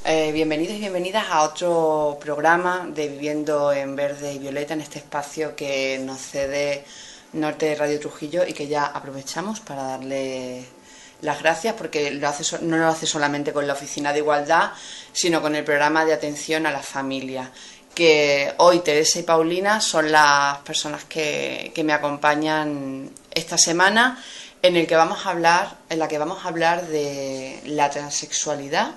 Bienvenidos y bienvenidas a otro programa de Viviendo en Verde y Violeta, en este espacio que nos cede Norte de Radio Trujillo y que ya aprovechamos para darle las gracias porque no lo hace solamente con la Oficina de Igualdad, sino con el programa de atención a la familia, que hoy Teresa y Paulina son las personas que me acompañan esta semana, en la que vamos a hablar de la transexualidad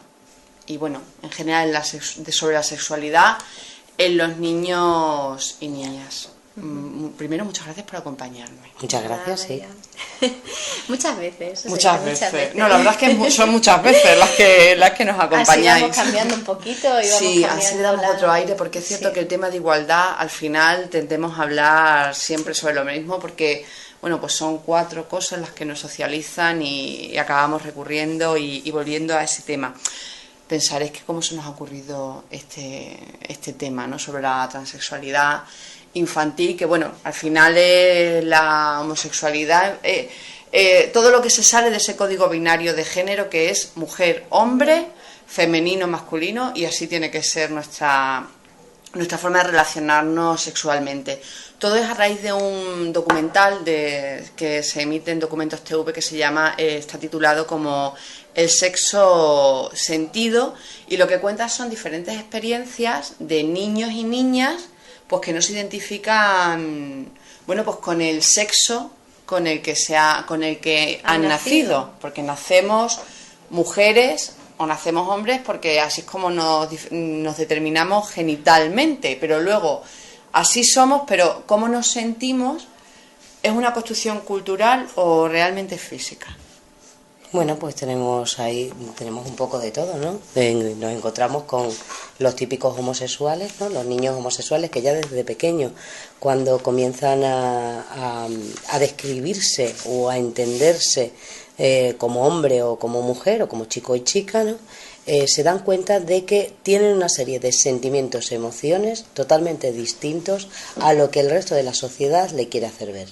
y bueno, en general sobre la sexualidad en los niños y niñas. Primero, muchas gracias por acompañarme. Muchas gracias, sí. Muchas veces. Muchas veces. No, la verdad es que son muchas veces las que nos acompañáis. Así vamos cambiando un poquito y vamos sí, así le damos otro aire, porque es cierto que el tema de igualdad, al final tendemos a hablar siempre sobre lo mismo, porque bueno, pues son 4 cosas las que nos socializan y acabamos recurriendo y volviendo a ese tema. Pensaréis que cómo se nos ha ocurrido este tema, ¿no? Sobre la transexualidad infantil, que bueno, al final es la homosexualidad, todo lo que se sale de ese código binario de género que es mujer, hombre, femenino, masculino, y así tiene que ser nuestra forma de relacionarnos sexualmente. Todo es a raíz de un documental que se emite en Documentos TV que se llama, está titulado como El sexo sentido, y lo que cuenta son diferentes experiencias de niños y niñas pues que no se identifican, bueno, pues con el sexo con el que han nacido, porque nacemos mujeres o nacemos hombres porque así es como nos determinamos genitalmente, pero luego así somos, pero cómo nos sentimos es una construcción cultural o realmente física. Bueno, pues tenemos un poco de todo, ¿no? Nos encontramos con los típicos homosexuales, ¿no? Los niños homosexuales que ya desde pequeños, cuando comienzan a describirse o a entenderse como hombre o como mujer o como chico y chica, ¿no? Se dan cuenta de que tienen una serie de sentimientos, emociones totalmente distintos a lo que el resto de la sociedad le quiere hacer ver.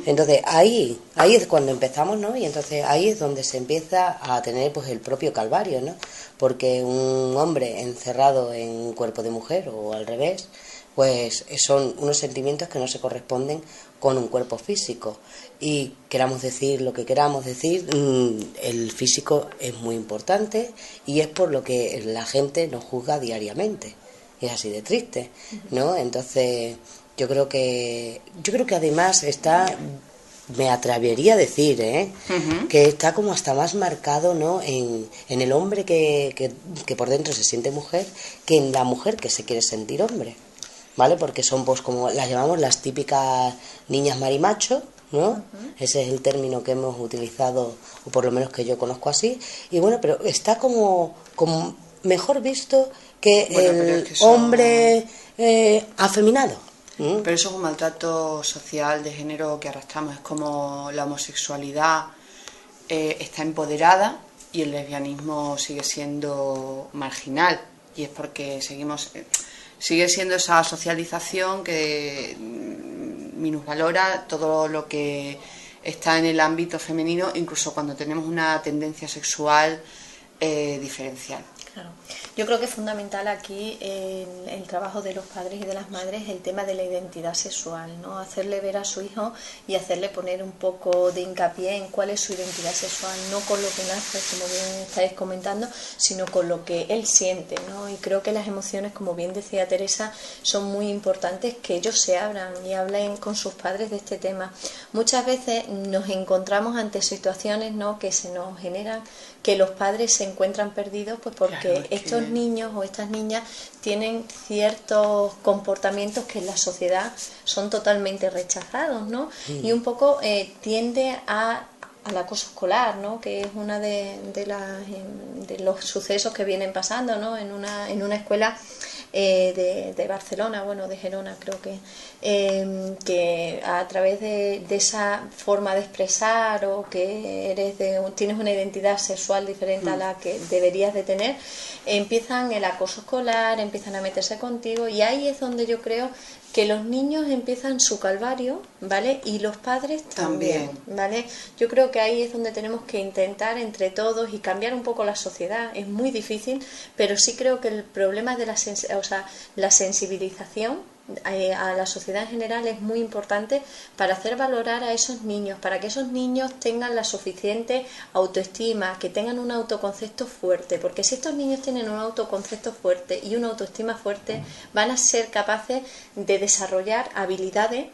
Entonces ahí es cuando empezamos, ¿no? Y entonces ahí es donde se empieza a tener pues el propio calvario, ¿no? Porque un hombre encerrado en un cuerpo de mujer o al revés, pues son unos sentimientos que no se corresponden con un cuerpo físico, y queramos decir lo que queramos decir, el físico es muy importante y es por lo que la gente nos juzga diariamente, y es así de triste, ¿no? Entonces yo creo que además me atrevería a decir, que está como hasta más marcado, ¿no? en el hombre que por dentro se siente mujer, que en la mujer que se quiere sentir hombre, ¿vale? Porque son, pues, como las llamamos, las típicas niñas marimacho, ¿no? Ese es el término que hemos utilizado, o por lo menos que yo conozco así, y bueno, pero está como mejor visto que el hombre afeminado. Pero eso es un maltrato social de género que arrastramos. Es como la homosexualidad está empoderada y el lesbianismo sigue siendo marginal, y es porque sigue siendo esa socialización que minusvalora todo lo que está en el ámbito femenino, incluso cuando tenemos una tendencia sexual diferencial. Claro. Yo creo que es fundamental aquí el trabajo de los padres y de las madres, el tema de la identidad sexual, ¿no? Hacerle ver a su hijo y hacerle poner un poco de hincapié en cuál es su identidad sexual, no con lo que nace, como bien estáis comentando, sino con lo que él siente, ¿no? Y creo que las emociones, como bien decía Teresa, son muy importantes, que ellos se abran y hablen con sus padres de este tema. Muchas veces nos encontramos ante situaciones, ¿no?, que se nos generan, que los padres se encuentran perdidos, pues porque estos niños o estas niñas tienen ciertos comportamientos que en la sociedad son totalmente rechazados, ¿no? Y un poco tiende al acoso escolar, ¿no? Que es una de los sucesos que vienen pasando, ¿no? En una escuela de Barcelona, bueno, de Gerona creo que a través de esa forma de expresar o que tienes una identidad sexual diferente a la que deberías de tener, empiezan el acoso escolar, empiezan a meterse contigo, y ahí es donde yo creo que los niños empiezan su calvario, ¿vale? Y los padres también, ¿vale? Yo creo que ahí es donde tenemos que intentar entre todos y cambiar un poco la sociedad. Es muy difícil, pero sí creo que el problema de la sensibilización a la sociedad en general es muy importante para hacer valorar a esos niños, para que esos niños tengan la suficiente autoestima, que tengan un autoconcepto fuerte, porque si estos niños tienen un autoconcepto fuerte y una autoestima fuerte, van a ser capaces de desarrollar habilidades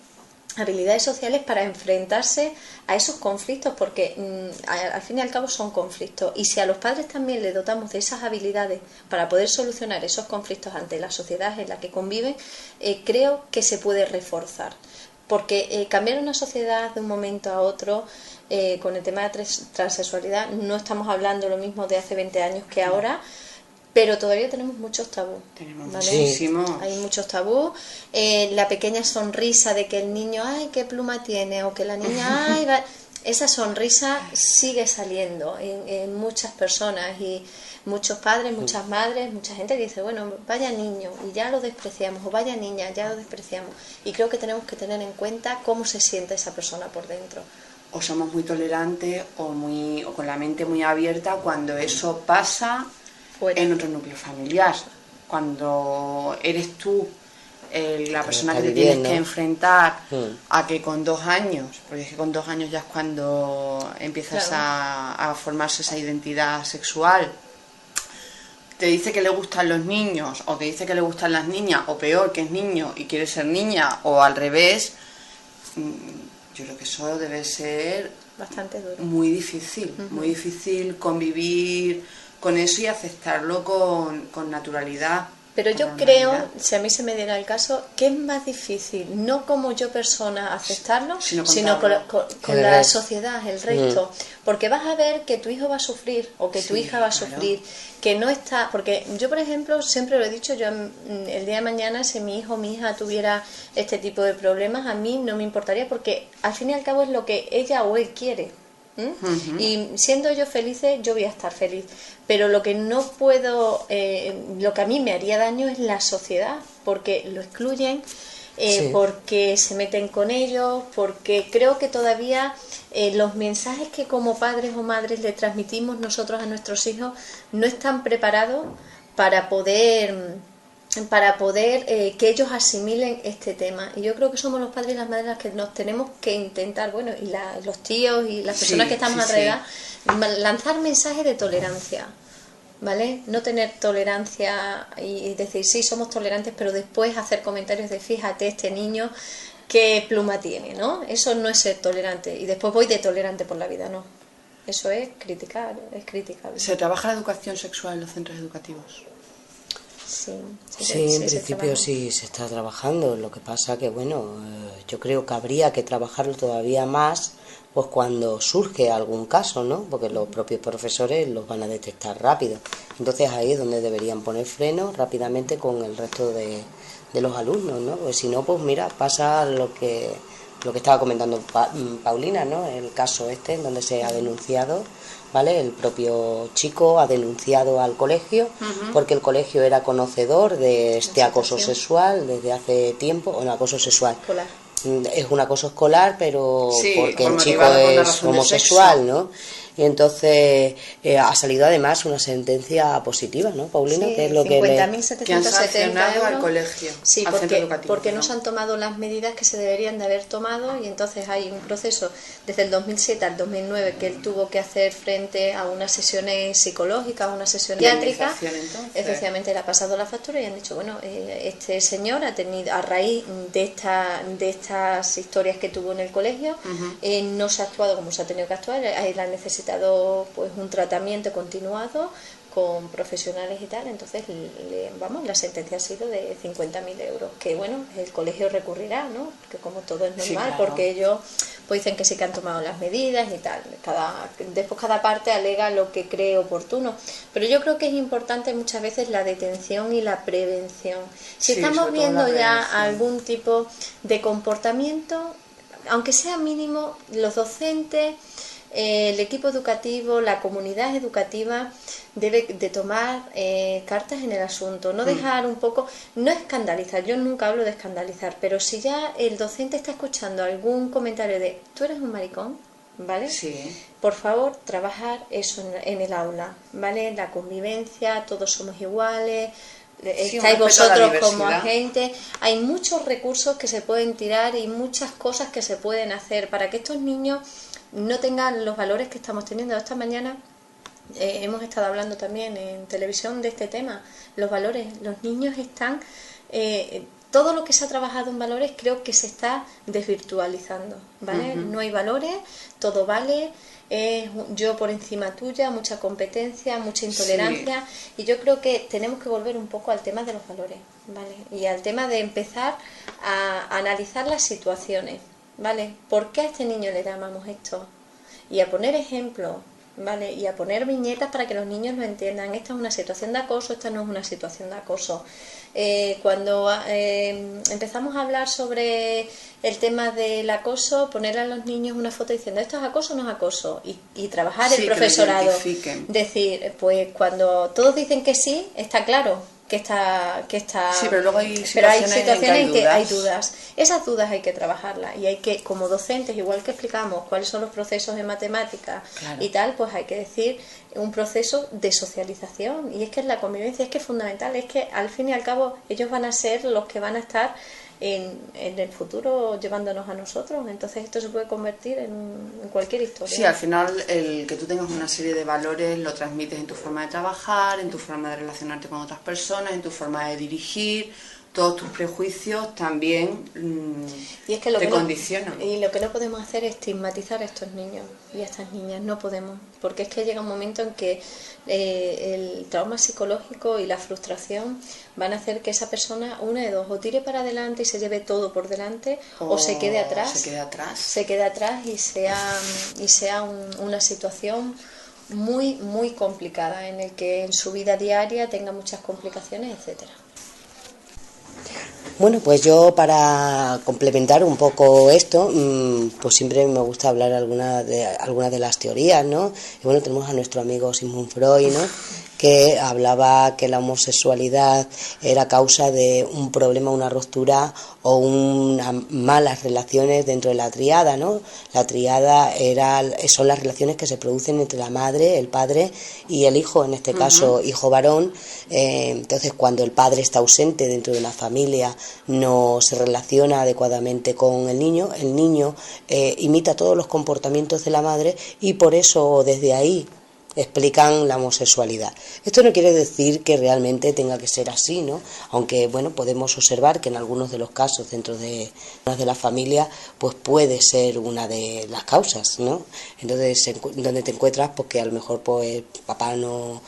sociales para enfrentarse a esos conflictos, porque al fin y al cabo son conflictos, y si a los padres también les dotamos de esas habilidades para poder solucionar esos conflictos ante la sociedad en la que conviven, creo que se puede reforzar, porque cambiar una sociedad de un momento a otro con el tema de transexualidad, no estamos hablando lo mismo de hace 20 años que ahora, pero todavía tenemos muchos tabús. Tenemos ¿vale? muchísimos. Hay muchos tabús. La pequeña sonrisa de que el niño, ay, qué pluma tiene, o que la niña, ay, esa sonrisa sigue saliendo en muchas personas, y muchos padres, muchas madres, mucha gente dice, bueno, vaya niño, y ya lo despreciamos, o vaya niña, ya lo despreciamos. Y creo que tenemos que tener en cuenta cómo se siente esa persona por dentro. O somos muy tolerantes o con la mente muy abierta cuando eso pasa en otro núcleo familiar, cuando eres tú la persona que te tienes que enfrentar a que con 2 años, porque es que con 2 años ya es cuando empiezas a formarse esa identidad sexual, te dice que le gustan los niños, o te dice que le gustan las niñas, o peor, que es niño y quiere ser niña, o al revés. Yo creo que eso debe ser bastante duro, muy difícil, muy difícil convivir con eso y aceptarlo con naturalidad. Pero yo creo, si a mí se me diera el caso, que es más difícil, no como yo persona aceptarlo, sino con la sociedad, el resto. Porque vas a ver que tu hijo va a sufrir, o que tu hija va a sufrir, que no está... Porque yo, por ejemplo, siempre lo he dicho, yo el día de mañana, si mi hijo o mi hija tuviera este tipo de problemas, a mí no me importaría, porque al fin y al cabo es lo que ella o él quiere. Y siendo yo feliz, yo voy a estar feliz, pero lo que no puedo, lo que a mí me haría daño es la sociedad, porque lo excluyen, porque se meten con ellos, porque creo que todavía los mensajes que como padres o madres le transmitimos nosotros a nuestros hijos no están preparados para poder que ellos asimilen este tema. Y yo creo que somos los padres y las madres las que nos tenemos que intentar, bueno, y los tíos y las personas que estamos alrededor, lanzar mensajes de tolerancia, ¿vale? No tener tolerancia y decir, sí, somos tolerantes, pero después hacer comentarios de, fíjate, este niño, qué pluma tiene, ¿no? Eso no es ser tolerante. Y después voy de tolerante por la vida, ¿no? Eso es criticar, es criticable. ¿Se trabaja la educación sexual en los centros educativos? Sí, en principio sí se está trabajando. Lo que pasa que, bueno, yo creo que habría que trabajarlo todavía más pues cuando surge algún caso, ¿no? Porque los propios profesores los van a detectar rápido. Entonces ahí es donde deberían poner freno rápidamente con el resto de los alumnos, ¿no? Porque si no, pues mira, pasa lo que estaba comentando Paulina, ¿no? El caso en donde se ha denunciado, ¿vale? El propio chico ha denunciado al colegio porque el colegio era conocedor de este acoso sexual desde hace tiempo, o no, acoso sexual. Escolar. Es un acoso escolar, pero porque el chico es homosexual, ¿no? Y entonces ha salido además una sentencia positiva, ¿no, Paulina? Sí, que es lo que han sancionado al colegio, sí, al centro educativo, porque no se han tomado las medidas que se deberían de haber tomado, y entonces hay un proceso desde el 2007 al 2009 que él tuvo que hacer frente a unas sesiones psicológicas, unas sesiones psiquiátricas. Efectivamente, le ha pasado la factura y han dicho, bueno, este señor ha tenido, a raíz de estas historias que tuvo en el colegio, no se ha actuado como se ha tenido que actuar, él ha necesitado pues un tratamiento continuado con profesionales y tal, entonces la sentencia ha sido de 50.000 euros, que bueno, el colegio recurrirá, ¿no? Que como todo es normal, Sí, claro. porque ellos pues dicen que sí que han tomado las medidas y tal, después cada parte alega lo que cree oportuno, pero yo creo que es importante muchas veces la detención y la prevención. Si Sí, estamos sobre todo viendo la ya prevención. algún tipo de comportamiento, aunque sea mínimo, los docentes, el equipo educativo, la comunidad educativa debe de tomar cartas en el asunto, no dejar un poco, no escandalizar, yo nunca hablo de escandalizar, pero si ya el docente está escuchando algún comentario de tú eres un maricón, ¿vale? Sí. Por favor, trabajar eso en el aula, ¿vale? La convivencia, todos somos iguales, Sí, un estáis respeto a la vosotros como diversidad. agentes, hay muchos recursos que se pueden tirar y muchas cosas que se pueden hacer para que estos niños no tengan los valores que estamos teniendo. Esta mañana hemos estado hablando también en televisión de este tema, los valores. Los niños están, todo lo que se ha trabajado en valores creo que se está desvirtualizando, ¿vale? No hay valores, todo vale, yo por encima tuya, mucha competencia, mucha intolerancia, y yo creo que tenemos que volver un poco al tema de los valores, ¿vale? Y al tema de empezar a analizar las situaciones, ¿vale? ¿Por qué a este niño le llamamos esto? Y a poner ejemplos, ¿vale? Y a poner viñetas para que los niños lo entiendan. Esta es una situación de acoso, esta no es una situación de acoso. Cuando empezamos a hablar sobre el tema del acoso, poner a los niños una foto diciendo esto es acoso o no es acoso, y trabajar el profesorado. Decir, pues cuando todos dicen que sí, está claro que está Sí, pero luego hay situaciones en que hay dudas. Esas dudas hay que trabajarlas, y hay que, como docentes, igual que explicamos cuáles son los procesos en matemáticas y tal, pues hay que decir un proceso de socialización, y es que es la convivencia, es que es fundamental, es que al fin y al cabo ellos van a ser los que van a estar en el futuro llevándonos a nosotros, entonces esto se puede convertir en cualquier historia. Sí, al final el que tú tengas una serie de valores lo transmites en tu forma de trabajar, en tu forma de relacionarte con otras personas, en tu forma de dirigir. Todos tus prejuicios también y es que te condicionan. Y lo que no podemos hacer es estigmatizar a estos niños y a estas niñas, no podemos, porque es que llega un momento en que el trauma psicológico y la frustración van a hacer que esa persona, una de dos, o tire para adelante y se lleve todo por delante, o se quede atrás. Se quede atrás y sea una situación muy, muy complicada, en el que en su vida diaria tenga muchas complicaciones, etcétera. Bueno, pues yo para complementar un poco esto, pues siempre me gusta hablar algunas de las teorías, ¿no? Y bueno, tenemos a nuestro amigo Sigmund Freud, ¿no?, que hablaba que la homosexualidad era causa de un problema, una ruptura o unas malas relaciones dentro de la tríada, ¿no? La tríada son las relaciones que se producen entre la madre, el padre y el hijo, en este caso hijo varón. Entonces, cuando el padre está ausente dentro de una familia, no se relaciona adecuadamente con el niño imita todos los comportamientos de la madre, y por eso desde ahí explican la homosexualidad. Esto no quiere decir que realmente tenga que ser así, ¿no? Aunque, bueno, podemos observar que en algunos de los casos dentro de la familia, pues puede ser una de las causas, ¿no? Entonces, donde te encuentras, pues que a lo mejor pues papá no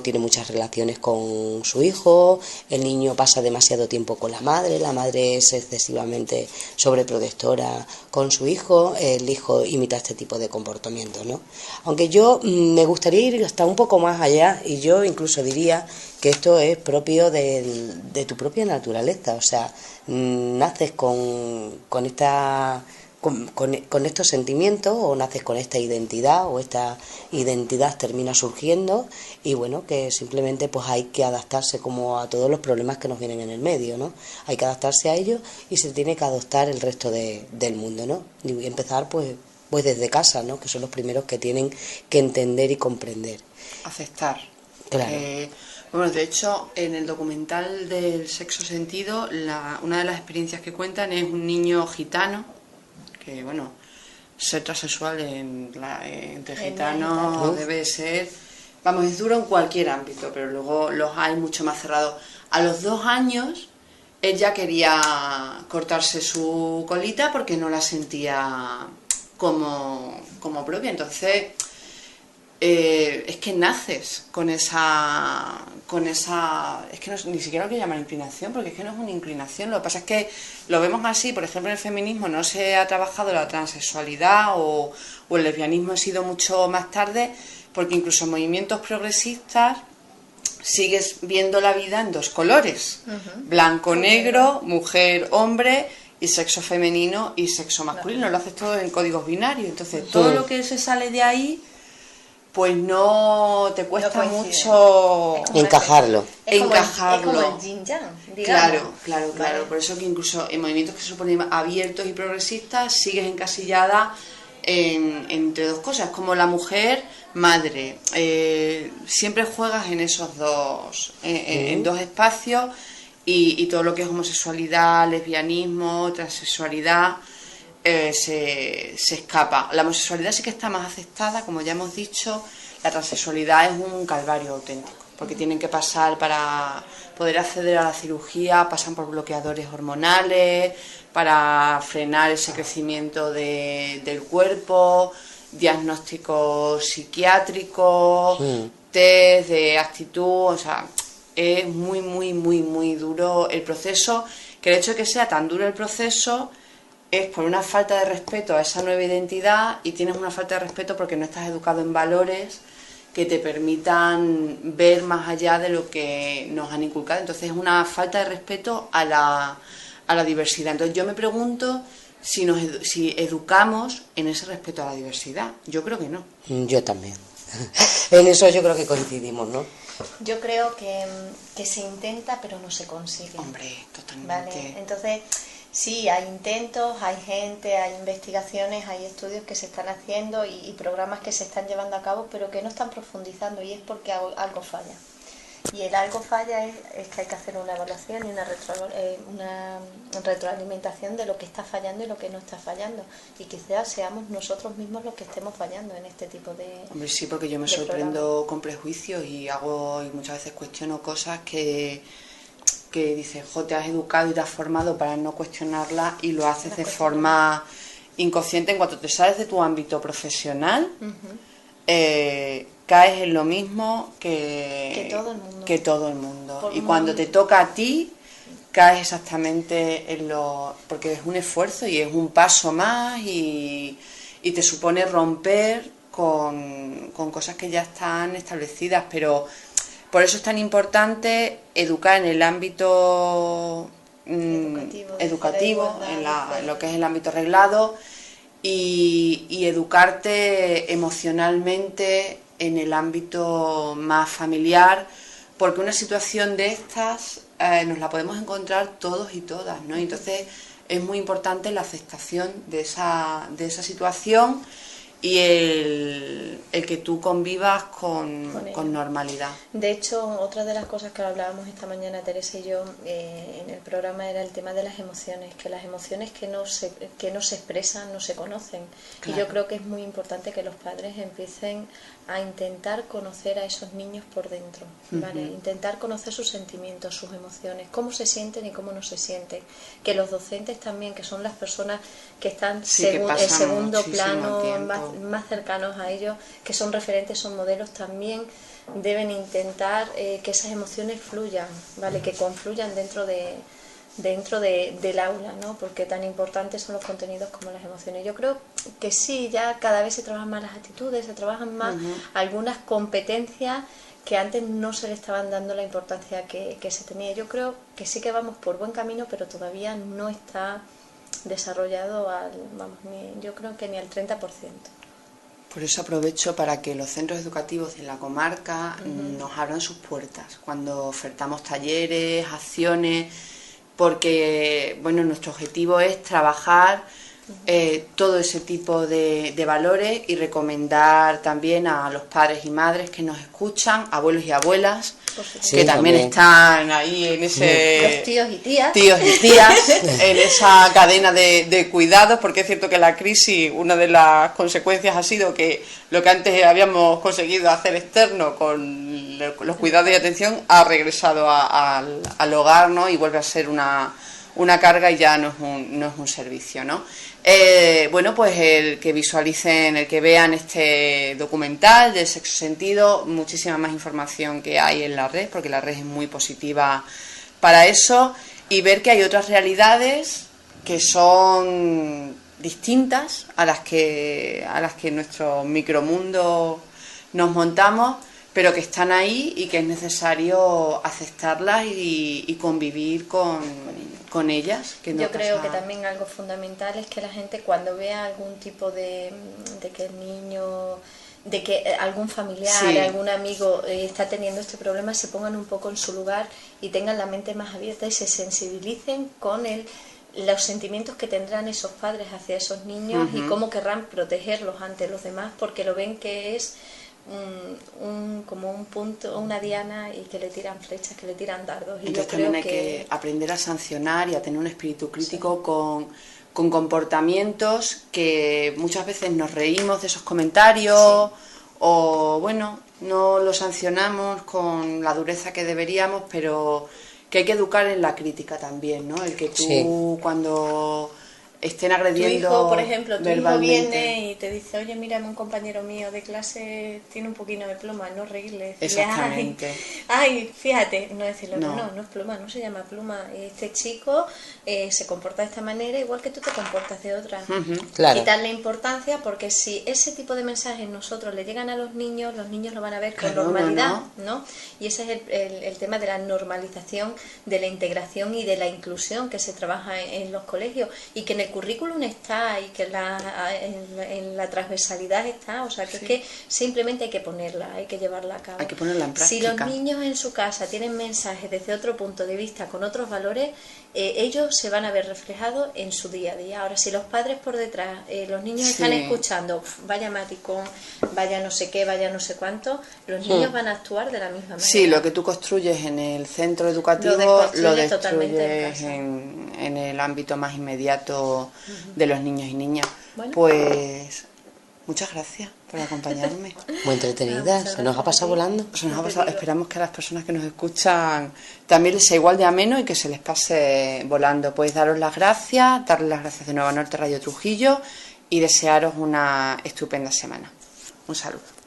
tiene muchas relaciones con su hijo, el niño pasa demasiado tiempo con la madre es excesivamente sobreprotectora con su hijo, el hijo imita este tipo de comportamientos, ¿no? Aunque yo me gustaría ir hasta un poco más allá, y yo incluso diría que esto es propio de tu propia naturaleza, o sea, naces con estos sentimientos, o naces con esta identidad, o esta identidad termina surgiendo, y bueno, que simplemente pues hay que adaptarse como a todos los problemas que nos vienen en el medio, ¿no? Hay que adaptarse a ellos, y se tiene que adoptar el resto del mundo, ¿no? Y empezar pues desde casa, ¿no?, que son los primeros que tienen que entender y comprender. Aceptar. Claro. Bueno, de hecho, en el documental del Sexo Sentido, una de las experiencias que cuentan es un niño gitano, que bueno, ser transexual entre gitanos debe ser, vamos, es duro en cualquier ámbito, pero luego los hay mucho más cerrados. A los 2 años, él ya quería cortarse su colita porque no la sentía como propia. Entonces, es que naces con esa, es que no, ni siquiera lo que llaman inclinación, porque es que no es una inclinación. Lo que pasa es que lo vemos así. Por ejemplo, en el feminismo no se ha trabajado la transexualidad o el lesbianismo ha sido mucho más tarde, porque incluso en movimientos progresistas sigues viendo la vida en dos colores, blanco, negro, mujer, hombre, y sexo femenino y sexo masculino. Lo haces todo en códigos binarios. Entonces todo lo que se sale de ahí, pues no te cuesta mucho encajarlo. Es como el yin yang, digamos. Claro. Por eso que incluso en movimientos que se suponen abiertos y progresistas sigues encasillada entre dos cosas, como la mujer madre. Siempre juegas en esos dos, en dos espacios, y todo lo que es homosexualidad, lesbianismo, transexualidad, se escapa. La homosexualidad sí que está más aceptada, como ya hemos dicho. La transexualidad es un calvario auténtico, porque tienen que pasar, para poder acceder a la cirugía, pasan por bloqueadores hormonales para frenar ese crecimiento del cuerpo, diagnósticos psiquiátricos, test de actitud. O sea, es muy duro el proceso, que el hecho de que sea tan duro el proceso es por una falta de respeto a esa nueva identidad, y tienes una falta de respeto porque no estás educado en valores que te permitan ver más allá de lo que nos han inculcado. Entonces es una falta de respeto a la diversidad. Entonces yo me pregunto si educamos en ese respeto a la diversidad. Yo creo que no. Yo también. En eso yo creo que coincidimos, ¿no? Yo creo que se intenta, pero no se consigue. Hombre, totalmente. ¿Vale? Entonces, sí, hay intentos, hay gente, hay investigaciones, hay estudios que se están haciendo y programas que se están llevando a cabo, pero que no están profundizando, y es porque algo falla. Y el algo falla es que hay que hacer una evaluación y una retroalimentación de lo que está fallando y lo que no está fallando. Y quizás seamos nosotros mismos los que estemos fallando en este tipo de... Hombre, sí, porque yo me sorprendo con prejuicios y muchas veces cuestiono cosas que dices, te has educado y te has formado para no cuestionarlas, y lo haces de forma inconsciente. En cuanto te sales de tu ámbito profesional, caes en lo mismo que todo el mundo. Y cuando te toca a ti, caes exactamente en lo... porque es un esfuerzo y es un paso más, y te supone romper con cosas que ya están establecidas. Pero por eso es tan importante educar en el ámbito educativo, en lo que es el ámbito reglado, y educarte emocionalmente en el ámbito más familiar, porque una situación de estas nos la podemos encontrar todos y todas, ¿no? Entonces es muy importante la aceptación de esa situación, y el que tú convivas con normalidad. De hecho, otra de las cosas que hablábamos esta mañana Teresa y yo en el programa era el tema de las emociones, que las emociones que no se expresan no se conocen. Claro. Y yo creo que es muy importante que los padres empiecen a intentar conocer a esos niños por dentro, ¿vale? Intentar conocer sus sentimientos, sus emociones, cómo se sienten y cómo no se sienten. Que los docentes también, que son las personas que están en segundo plano, más cercanos a ellos, que son referentes, son modelos, también deben intentar que esas emociones fluyan, ¿vale? Que confluyan dentro del aula, ¿no? Porque tan importantes son los contenidos como las emociones. Yo creo que sí, ya cada vez se trabajan más las actitudes, se trabajan más algunas competencias que antes no se le estaban dando la importancia que se tenía. Yo creo que sí que vamos por buen camino, pero todavía no está desarrollado yo creo que ni al 30%. Por eso aprovecho para que los centros educativos en la comarca nos abran sus puertas cuando ofertamos talleres, acciones, porque bueno, nuestro objetivo es trabajar todo ese tipo de valores, y recomendar también a los padres y madres que nos escuchan, abuelos y abuelas, que también están ahí en ese... Los tíos y tías. En esa cadena de cuidados, porque es cierto que la crisis, una de las consecuencias ha sido que lo que antes habíamos conseguido hacer externo con los cuidados y atención ha regresado al hogar, ¿no? Y vuelve a ser una una carga y ya no es un servicio, ¿no? Bueno, pues el que visualicen, el que vean este documental de Sexo Sentido, muchísima más información que hay en la red, porque la red es muy positiva para eso, y ver que hay otras realidades que son distintas a las que nuestro micromundo nos montamos, pero que están ahí y que es necesario aceptarlas y convivir con ellas. Que no Yo creo pasa... que también algo fundamental es que la gente, cuando vea algún tipo de que el niño, de que algún familiar, sí, algún amigo está teniendo este problema, se pongan un poco en su lugar y tengan la mente más abierta y se sensibilicen con los sentimientos que tendrán esos padres hacia esos niños y cómo querrán protegerlos ante los demás, porque lo ven que es como un punto, una diana, y que le tiran flechas, que le tiran dardos. Y entonces yo creo también hay que aprender a sancionar y a tener un espíritu crítico con comportamientos que muchas veces nos reímos de esos comentarios, o bueno, no los sancionamos con la dureza que deberíamos, pero que hay que educar en la crítica también, ¿no? El que tú cuando estén agrediendo tu hijo, por ejemplo, tu hijo verbalmente, viene y te dice, oye, mira, un compañero mío de clase tiene un poquito de pluma, no reírle, decirle, exactamente, ay, fíjate, no decirle, no, no es pluma, no se llama pluma, este chico se comporta de esta manera igual que tú te comportas de otra. Claro. Quitarle importancia, porque si ese tipo de mensajes nosotros le llegan a los niños lo van a ver con normalidad, ¿no? Y ese es el tema de la normalización, de la integración y de la inclusión que se trabaja en los colegios, y que en el currículum está, y que en la transversalidad está, o sea, que es que simplemente hay que ponerla, hay que llevarla a cabo. Hay que ponerla en práctica. Si los niños en su casa tienen mensajes desde otro punto de vista, con otros valores, ellos se van a ver reflejados en su día a día. Ahora, si los padres por detrás, los niños están escuchando, vaya maticón, vaya no sé qué, vaya no sé cuánto, los niños van a actuar de la misma manera. Sí, lo que tú construyes en el centro educativo lo destruyes en el ámbito más inmediato de los niños y niñas. Bueno. Pues muchas gracias por acompañarme. Muy entretenida, se nos ha pasado volando. Se nos ha pasado. Esperamos que a las personas que nos escuchan también les sea igual de ameno y que se les pase volando. Pues daros las gracias, darles las gracias de nuevo a Norte Radio Trujillo y desearos una estupenda semana. Un saludo.